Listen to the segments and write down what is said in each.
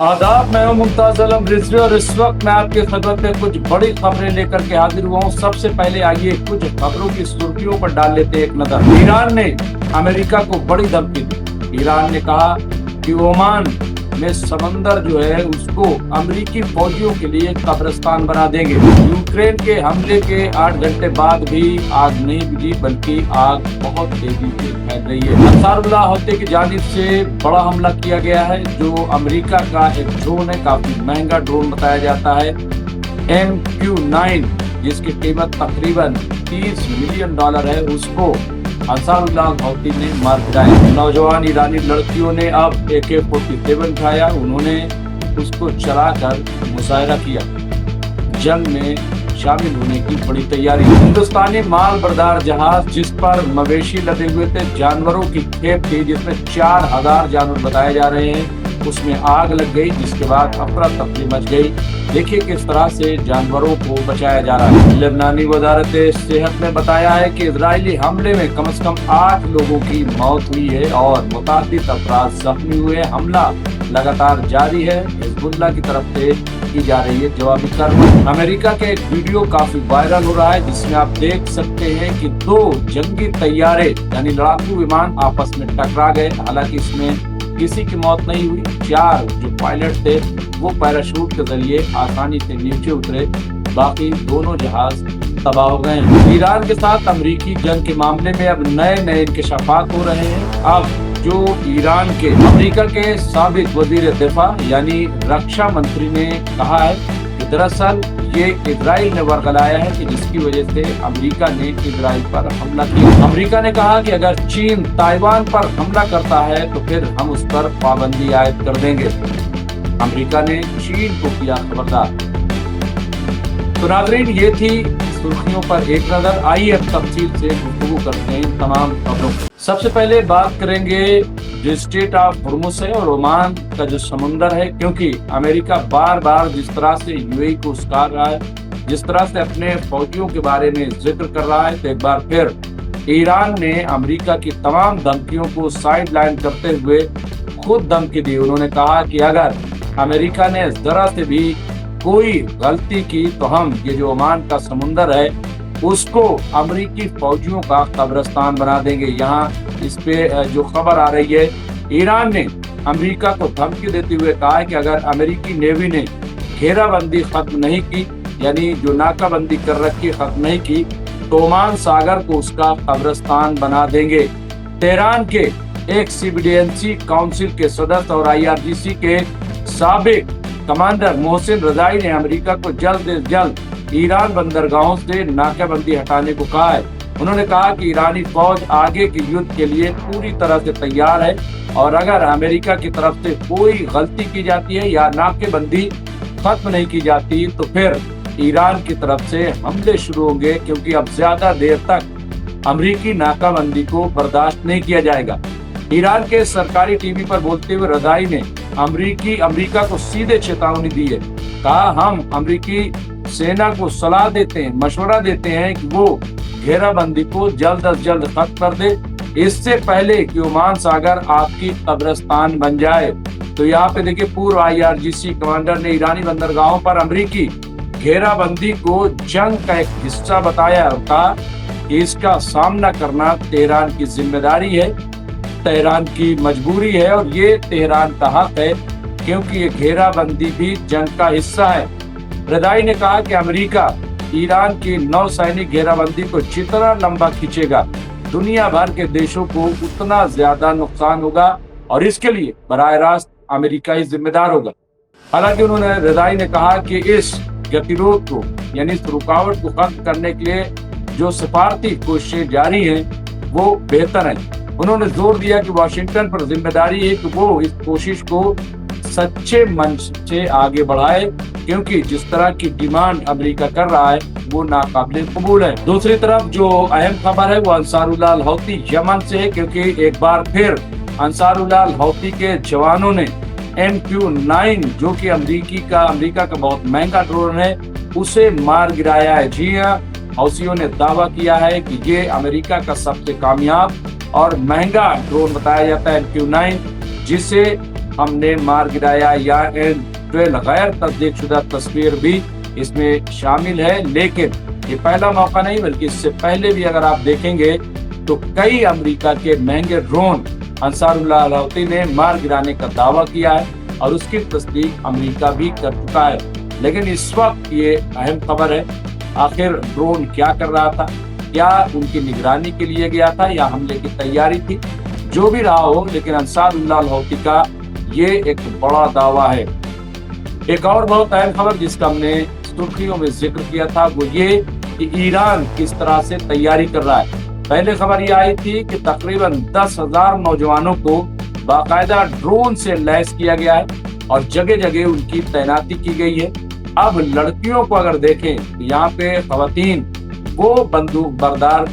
आदाब, मैं हूं मुमताज आलम रिजवी और इस वक्त मैं आपकी खिदमत में कुछ बड़ी खबरें लेकर के हाजिर हुआ हूं। सबसे पहले आइए कुछ खबरों की सुर्खियों पर डाल लेते हैं एक नजर। ईरान ने अमेरिका को बड़ी धमकी दी। ईरान ने कहा कि ओमान में समंदर जो है उसको अमेरिकी फौजियों के लिए कब्रिस्तान बना देंगे। यूक्रेन के हमले के 8 घंटे बाद भी आग नहीं बुझी, बल्कि आग बहुत तेजी से फैल रही है। अंसारुल्लाह हौती की जानिब से बड़ा हमला किया गया है, जो अमेरिका का एक ड्रोन है, काफी महंगा ड्रोन बताया जाता है, MQ-9, जिसकी कीमत तकरीबन $30 मिलियन है, उसको अंसारुल्लाह हौती ने मार गिराया। नौजवान ईरानी लड़कियों ने अब AK-47 उठाया, उन्होंने उसको चलाकर मुशायरा किया, जंग में शामिल होने की बड़ी तैयारी। हिंदुस्तानी माल बरदार जहाज जिस पर मवेशी लदे हुए थे, जानवरों की खेप थी, जिसमें 4000 जानवर बताए जा रहे हैं, उसमें आग लग गई, जिसके बाद अफरा तफरी मच गई। देखिए किस तरह से जानवरों को बचाया जा रहा है। लेबनानी वजारत सेहत ने बताया है कि इजरायली हमले में कम से कम 8 लोगों की मौत हुई है और मुतादिद अफराद जख्मी हुए। हमला लगातार जारी है, हिजबुल्लाह की तरफ से की जा रही है जवाबी कार्रवाई। अमेरिका के एक वीडियो काफी वायरल हो रहा है, जिसमें आप देख सकते हैं कि 2 जंगी तैयारे यानी लड़ाकू विमान आपस में टकरा गए। हालांकि इसमें किसी की मौत नहीं हुई। 4 जो पायलट थे वो पैराशूट के जरिए आसानी से नीचे उतरे, बाकी दोनों जहाज तबाह हो गए हैं। ईरान के साथ अमेरिकी जंग के मामले में अब नए इंकशाफात हो रहे हैं। अब जो ईरान के अमेरिका के साबिक वजीर दिफा यानी रक्षा मंत्री ने कहा है कि दरअसल ये इजराइल ने वर्गलाया है, कि जिसकी वजह से अमेरिका ने इजराइल पर हमला किया। अमेरिका ने कहा कि अगर चीन ताइवान पर हमला करता है तो फिर हम उस पर पाबंदी आयद कर देंगे। अमेरिका ने चीन को किया खबरदार। तो नाज़रीन, ये थी सुर्खियों पर एक नजर। आइए अब तफसील से गुफ्तगू करते हैं तमाम खबरों को। सबसे पहले बात करेंगे जो स्ट्रेट ऑफ हॉर्मुज़ है और ओमान का जो समुंदर है, क्योंकि अमेरिका बार बार जिस तरह से UAE को उस्कार रहा है, जिस तरह से अपने फौजियों के बारे में जिक्र कर रहा है, तो एक बार फिर ईरान ने अमेरिका की तमाम धमकियों को साइड लाइन करते हुए खुद धमकी दी। उन्होंने कहा कि अगर अमेरिका ने जरा से भी कोई गलती की तो हम ये जो ओमान का समुंदर है उसको अमेरिकी फौजियों का कब्रिस्तान बना देंगे। यहाँ इस पे जो खबर आ रही है, ईरान ने अमेरिका को धमकी देते हुए कहा है कि अगर अमेरिकी नेवी ने घेराबंदी खत्म नहीं की, यानी जो नाकाबंदी कर रखी खत्म नहीं की, तो ओमान सागर को उसका कब्रिस्तान बना देंगे। तेहरान के एक CBDNC काउंसिल के सदस्य और IRGC के साबिक कमांडर मोहसिन रजाई ने अमेरिका को जल्द से जल्द ईरान बंदरगाहों से नाकाबंदी हटाने को कहा है। उन्होंने कहा कि ईरानी फौज आगे के युद्ध के लिए पूरी तरह से तैयार है और अगर अमेरिका की तरफ से कोई गलती की जाती है या नाकाबंदी खत्म नहीं की जाती तो फिर ईरान की तरफ से हमले शुरू होंगे, क्योंकि अब ज्यादा देर तक अमेरिकी नाकाबंदी को बर्दाश्त नहीं किया जाएगा। ईरान के सरकारी टीवी पर बोलते हुए रजाई ने अमेरिका को सीधे चेतावनी दी है। कहा, हम अमेरिकी सेना को सलाह देते हैं, मशवरा देते हैं कि वो घेराबंदी को जल्द अज जल्द खत्म कर दे, इससे पहले कि ओमान सागर आपकी कब्रिस्तान बन जाए। तो यहाँ पे देखिए, पूर्व IRGC कमांडर ने ईरानी बंदरगाहों पर अमेरिकी घेराबंदी को जंग का एक हिस्सा बताया और कहा कि इसका सामना करना तेहरान की जिम्मेदारी है, तेहरान की मजबूरी है और ये तेहरान का हक है, क्योंकि ये घेराबंदी भी जंग का हिस्सा है। रजाई ने कहा कि अमेरिका ईरान की नौसैनिक घेराबंदी को जितना लंबा खींचेगा, दुनिया भर के देशों को उतना ज्यादा नुकसान होगा और इसके लिए बराह रास्त अमेरिका ही जिम्मेदार होगा। हालांकि उन्होंने रजाई ने कहा कि इस गतिरोध को यानी इस रुकावट को खत्म करने के लिए जो सिफारती कोशिशें जारी हैं वो बेहतर है। उन्होंने जोर दिया कि वाशिंगटन पर जिम्मेदारी है कि वो इस कोशिश को सच्चे मन से आगे बढ़ाए, क्योंकि जिस तरह की डिमांड अमेरिका कर रहा है वो नाकाबिल कबूल है। दूसरी तरफ जो अहम खबर है वो अंसारुल्लाह हौती यमन से है, क्योंकि एक बार फिर अंसारुल्लाह हौती के जवानों ने MQ-9 जो कि अमेरिका का बहुत महंगा ड्रोन है उसे मार गिराया है। जी हाँ, हौसियों ने दावा किया है कि ये अमेरिका का सबसे कामयाब और महंगा ड्रोन बताया जाता है MQ-9, जिसे हमने मार गिराया या इन 12 गैर तस्दीक शुदा तस्वीर भी इसमें शामिल है। लेकिन ये पहला मौका नहीं, बल्कि इससे पहले भी अगर आप देखेंगे तो कई अमेरिका के महंगे ड्रोन अंसारुल्लाह अल हौती ने मार गिराने का दावा किया है और उसकी तस्दीक अमेरिका भी कर चुका है। लेकिन इस वक्त ये अहम खबर है, आखिर ड्रोन क्या कर रहा था, क्या उनकी निगरानी के लिए गया था या हमले की तैयारी थी, जो भी रहा हो, लेकिन अंसारुल्लाह अल हौती का ये एक बड़ा दावा है। एक और बहुत अहम खबर जिसका हमने सुर्खियों में जिक्र किया था वो ये कि ईरान किस तरह से तैयारी कर रहा है। पहले खबर ये आई थी कि तकरीबन 10,000 नौजवानों को बाकायदा ड्रोन से लैस किया गया है और जगह जगह उनकी तैनाती की गई है। अब लड़कियों को अगर देखें तो यहाँ पे खवातीन वो बंदूक बरदार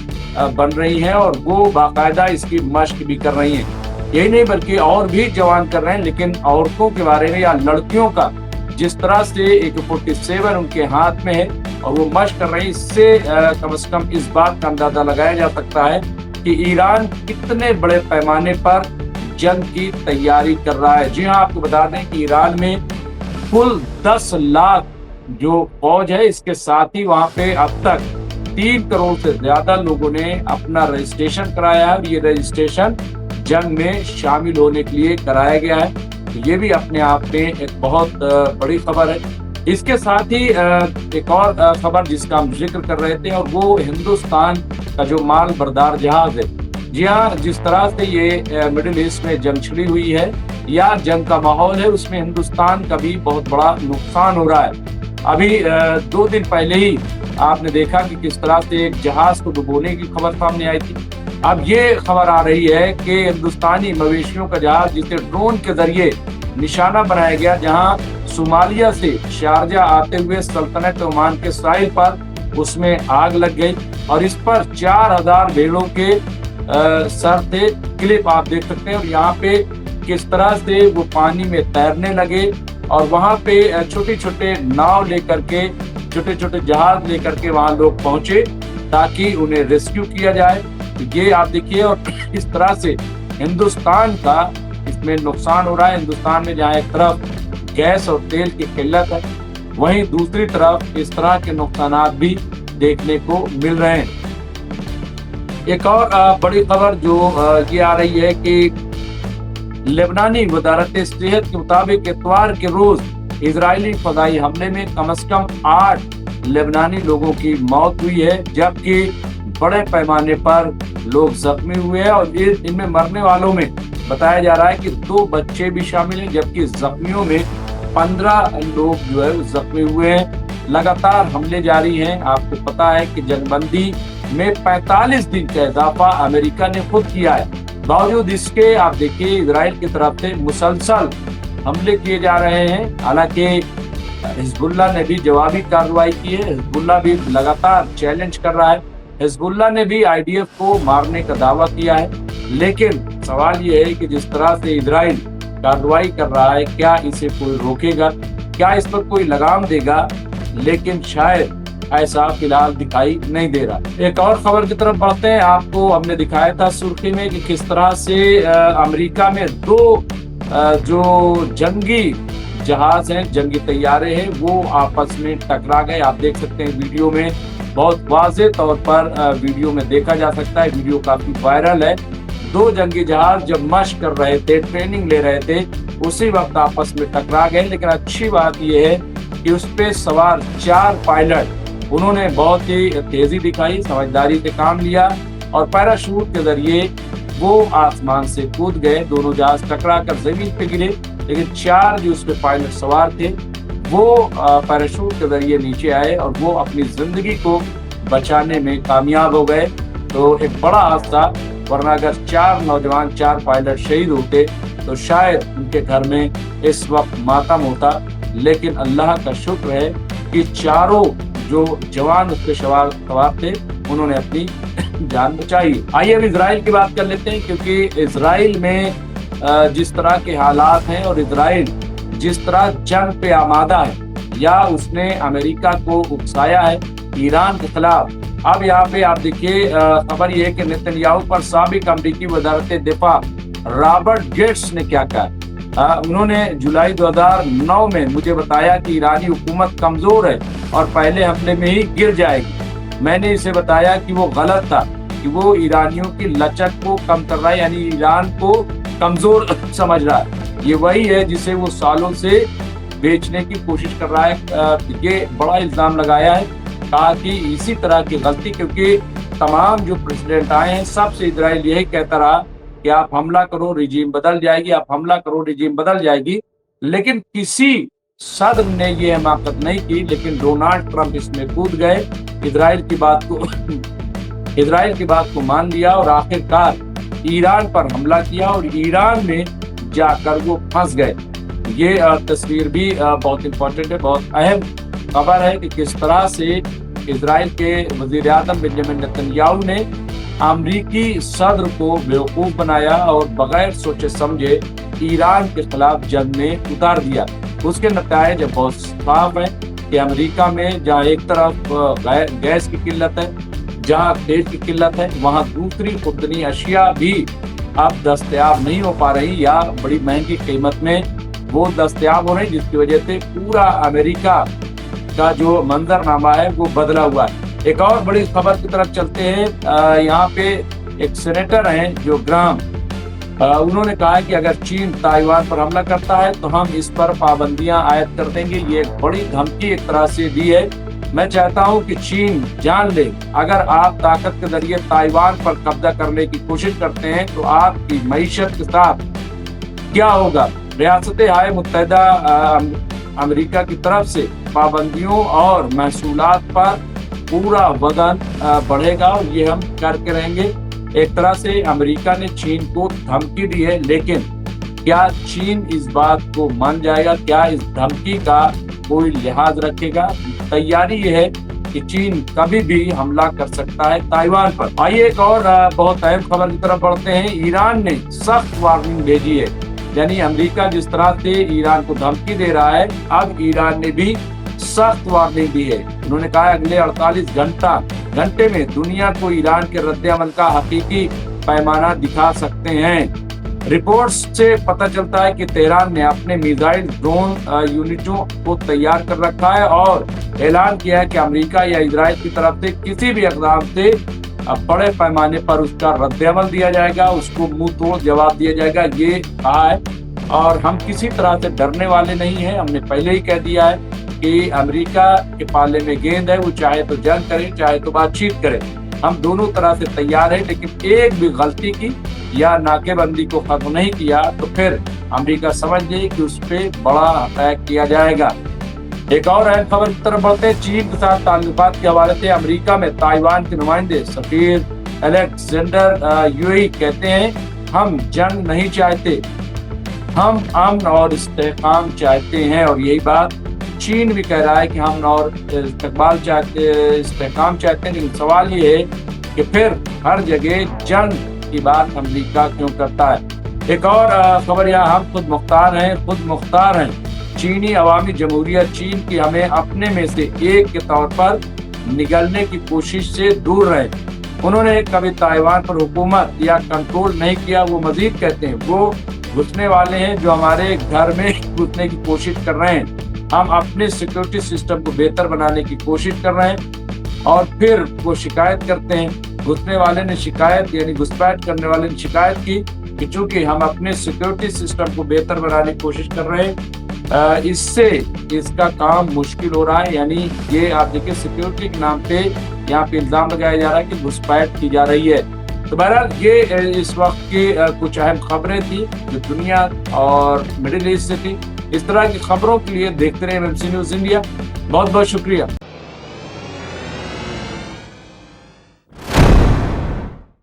बन रही हैं और वो बाकायदा इसकी मशक भी कर रही हैं। यही नहीं बल्कि और भी जवान कर रहे हैं। लेकिन औरतों के बारे में या लड़कियों का जिस तरह से AK-47 उनके हाथ में है और वो मशक कर रही है, इससे कम से कम इस बात का अंदाजा लगाया जा सकता है कि ईरान कितने बड़े पैमाने पर जंग की तैयारी कर रहा है। जी हाँ, आपको बता दें कि ईरान में कुल 10 लाख जो फौज है, इसके साथ ही वहाँ पे अब तक 3 करोड़ से ज्यादा लोगों ने अपना रजिस्ट्रेशन कराया है और ये रजिस्ट्रेशन जंग में शामिल होने के लिए कराया गया है। तो ये भी अपने आप में एक बहुत बड़ी खबर है। इसके साथ ही एक और खबर जिसका हम जिक्र कर रहे थे और वो हिंदुस्तान का जो माल बरदार जहाज है। जी हाँ, जिस तरह से ये मिडिल ईस्ट में जंग छिड़ी हुई है या जंग का माहौल है, उसमें हिंदुस्तान का भी बहुत बड़ा नुकसान हो रहा है। अभी 2 दिन पहले ही आपने देखा कि किस तरह से एक जहाज को डुबोने की खबर सामने आई थी। अब ये खबर आ रही है कि हिंदुस्तानी मवेशियों का जहाज जिसे ड्रोन के जरिए निशाना बनाया गया, जहां सोमालिया से शारजा आते हुए सल्तनत ओमान के साहिल पर उसमें आग लग गई और इस पर 4000 भेड़ों के सर थे। क्लिप आप देख सकते हैं और यहाँ पे किस तरह से वो पानी में तैरने लगे और वहाँ पे छोटे छोटे नाव लेकर के, छोटे छोटे जहाज लेकर के वहाँ लोग पहुंचे ताकि उन्हें रेस्क्यू किया जाए। तो ये आप देखिए और इस तरह से हिंदुस्तान का इसमें नुकसान हो रहा है। हिंदुस्तान में जहाँ एक तरफ गैस और तेल की किल्लत है, वहीं दूसरी तरफ इस तरह के नुकसानात भी देखने को मिल रहे हैं। एक और बड़ी खबर जो ये आ रही है कि लेबनानी वजारत सेहत के मुताबिक इतवार के रोज इजरायली फदाई हमले में कम से कम 8 लेबनानी लोगों की मौत हुई है, जबकि बड़े पैमाने पर लोग जख्मी हुए हैं और इनमें मरने वालों में बताया जा रहा है कि 2 बच्चे भी शामिल हैं, जबकि जख्मियों में 15 लोग जो है जख्मी हुए हैं। लगातार हमले जारी हैं। आपको पता है कि जंगबंदी में 45 दिन का इजाफा अमेरिका ने खुद किया है। बावजूद इसके आप देखिए इजराइल की तरफ से मुसलसल हमले किए जा रहे हैं। हालांकि हिजबुल्लाह ने भी जवाबी कार्रवाई की है। हिजबुल्लाह भी लगातार चैलेंज कर रहा है। हिजबुल्लाह ने भी IDF को मारने का दावा किया है। लेकिन सवाल ये है कि जिस तरह से इजराइल कार्रवाई कर रहा है, क्या इसे कोई रोकेगा, क्या इस पर कोई लगाम देगा? लेकिन शायद ऐसा फिलहाल दिखाई नहीं दे रहा। एक और खबर की तरफ बढ़ते हैं। आपको हमने दिखाया था सुर्खी में कि किस तरह से अमेरिका में 2 जो जंगी जहाज हैं, जंगी तैयारे हैं, वो आपस में टकरा गए। आप देख सकते हैं वीडियो में, बहुत वाज़ेह तौर पर वीडियो में देखा जा सकता है। वीडियो काफी वायरल है। 2 जंगी जहाज जब मशक कर रहे थे, ट्रेनिंग ले रहे थे, उसी वक्त आपस में टकरा गए। लेकिन अच्छी बात यह है कि उस पे सवार 4 पायलट, उन्होंने बहुत ही तेजी दिखाई, समझदारी से काम लिया और पैराशूट के जरिए वो आसमान से कूद गए। दोनों जहाज टकरा कर जमीन पे गिरे, लेकिन 4 जो उस पे पायलट सवार थे वो पैराशूट के जरिए नीचे आए और वो अपनी जिंदगी को बचाने में कामयाब हो गए। तो एक बड़ा हादसा, वरना अगर 4 नौजवान 4 पायलट शहीद होते तो शायद उनके घर में इस वक्त मातम होता। लेकिन अल्लाह का शुक्र है कि चारों जो जवान उस पे सवार थे, उन्होंने अपनी जान बचाई। आइए अब इजराइल की बात कर लेते हैं, क्योंकि इजराइल में जिस तरह के हालात हैं और इजराइल जिस तरह जंग पे आमादा है या उसने अमेरिका को उकसाया है ईरान के खिलाफ। अब यहाँ पे आप देखिए खबर ये है कि नेतन्याहू पर साबिक अमेरिकी वजारत दिफा रॉबर्ट गेट्स ने क्या कहा। उन्होंने जुलाई 2009 में मुझे बताया कि ईरानी हुकूमत कमज़ोर है और पहले हमले में ही गिर जाएगी। मैंने इसे बताया कि वो गलत था, कि वो ईरानियों की लचक को कम कर रहा है, यानी ईरान को कमज़ोर समझ रहा है। ये वही है जिसे वो सालों से बेचने की कोशिश कर रहा है। ये बड़ा इल्ज़ाम लगाया है, कहा कि इसी तरह की गलती, क्योंकि तमाम जो प्रेसिडेंट आए हैं सबसे इजराइल यही कहता रहा कि आप हमला करो रिजीम बदल जाएगी, आप हमला करो रिजीम बदल जाएगी, लेकिन किसी सदर ने ये हिमाकत नहीं की। लेकिन डोनाल्ड ट्रंप इसमें कूद गए, इजराइल की बात को मान लिया और आखिरकार ईरान पर हमला किया और ईरान में जाकर वो फंस गए। ये तस्वीर भी बहुत इंपॉर्टेंट है, बहुत अहम खबर है कि किस तरह से इजराइल के वजीर आज़म बेंजामिन नेतन्याहू ने अमरीकी सदर को बेवकूफ़ बनाया और बगैर सोचे समझे ईरान के खिलाफ जंग में उतार दिया। उसके नतीजे बहुत साफ हैं कि अमेरिका में जहाँ एक तरफ गैस की किल्लत है, जहाँ तेल की किल्लत है, वहाँ दूसरी खुदनी अशिया भी अब दस्तयाब नहीं हो पा रही या बड़ी महंगी कीमत में वो दस्तयाब हो रही, जिसकी वजह से पूरा अमेरिका का जो मंजरनामा है वो बदला हुआ है। एक और बड़ी खबर की तरफ चलते हैं। यहाँ पे एक सेनेटर हैं जो ग्राम, उन्होंने कहा है कि अगर चीन ताइवान पर हमला करता है तो हम इस पर पाबंदियां आयद कर देंगे। ये एक बड़ी धमकी एक तरह से दी है। मैं चाहता हूं कि चीन जान ले, अगर आप ताकत के जरिए ताइवान पर कब्जा करने की कोशिश करते हैं तो आपकी मईशत के साथ क्या होगा। रियासत हाय मुत्तहिदा अमेरिका की तरफ से पाबंदियों और महसूलात पर पूरा वजन बढ़ेगा और ये हम करके रहेंगे। एक तरह से अमेरिका ने चीन को धमकी दी है, लेकिन क्या चीन इस बात को मान जाएगा? क्या इस धमकी का कोई लिहाज रखेगा? तैयारी ये है कि चीन कभी भी हमला कर सकता है ताइवान पर। आइए एक और बहुत अहम खबर की तरफ बढ़ते हैं। ईरान ने सख्त वार्निंग भेजी है, यानी अमेरिका जिस तरह से ईरान को धमकी दे रहा है, अब ईरान ने भी सख्त वार्निंग दी है। उन्होंने कहा अगले 48 घंटे में दुनिया को ईरान के रद्द-ए-अमल का हकीकी पैमाना दिखा सकते हैं। रिपोर्ट्स से पता चलता है कि तेहरान ने अपने मिसाइल ड्रोन यूनिटों को तैयार कर रखा है और ऐलान किया है कि अमेरिका या इजराइल की तरफ से किसी भी इक़दाम से बड़े पैमाने पर उसका रद्द-ए-अमल दिया जाएगा, उसको मुंह तोड़ जवाब दिया जाएगा, ये कहा है। और हम किसी तरह से डरने वाले नहीं हैं। हमने पहले ही कह दिया है कि अमेरिका के पाले में गेंद है, वो चाहे तो जंग करे चाहे तो बातचीत करे, हम दोनों तरह से तैयार हैं। लेकिन एक भी गलती की या नाकेबंदी को खत्म नहीं किया तो फिर अमेरिका समझ ले कि उस पर बड़ा अटैक किया जाएगा। एक और अहम खबर की तरफ बढ़ते हैं। चीन के साथ ताल्लुकात के हवाले से अमेरिका में ताइवान के नुमाइंदे सफीर अलेक्जेंडर यूई कहते हैं, हम जंग नहीं चाहते, हम अमन और इस्तेहकाम चाहते हैं। और यही बात चीन भी कह रहा है कि हम अमन और इस्तेहकाम चाहते हैं। लेकिन सवाल ये है कि फिर हर जगह जंग की बात अमेरिका क्यों करता है। एक और खबर यहाँ, हम खुद मुख्तार हैं। चीनी अवामी जमहूरियत चीन की हमें अपने में से एक के तौर पर निगलने की कोशिश से दूर रहे। उन्होंने कभी ताइवान पर हुकूमत या कंट्रोल नहीं किया। वो मजीद कहते हैं वो घुसने वाले हैं जो हमारे घर में घुसने की कोशिश कर रहे हैं। हम अपने सिक्योरिटी सिस्टम को बेहतर बनाने की कोशिश कर रहे हैं और फिर वो शिकायत करते हैं। घुसने वाले ने शिकायत, यानी घुसपैठ करने वाले ने शिकायत की कि चूंकि हम अपने सिक्योरिटी सिस्टम को बेहतर बनाने की कोशिश कर रहे हैं, इससे इसका काम मुश्किल हो रहा है। यानी ये आप देखिए सिक्योरिटी के नाम पे यहाँ पे इल्जाम लगाया जा रहा है कि घुसपैठ की जा रही है। तो बहरहाल ये इस वक्त की कुछ अहम खबरें थी जो दुनिया और मिडिल ईस्ट से थी। इस तरह की खबरों के लिए देखते रहे MMC न्यूज़ इंडिया। बहुत बहुत शुक्रिया।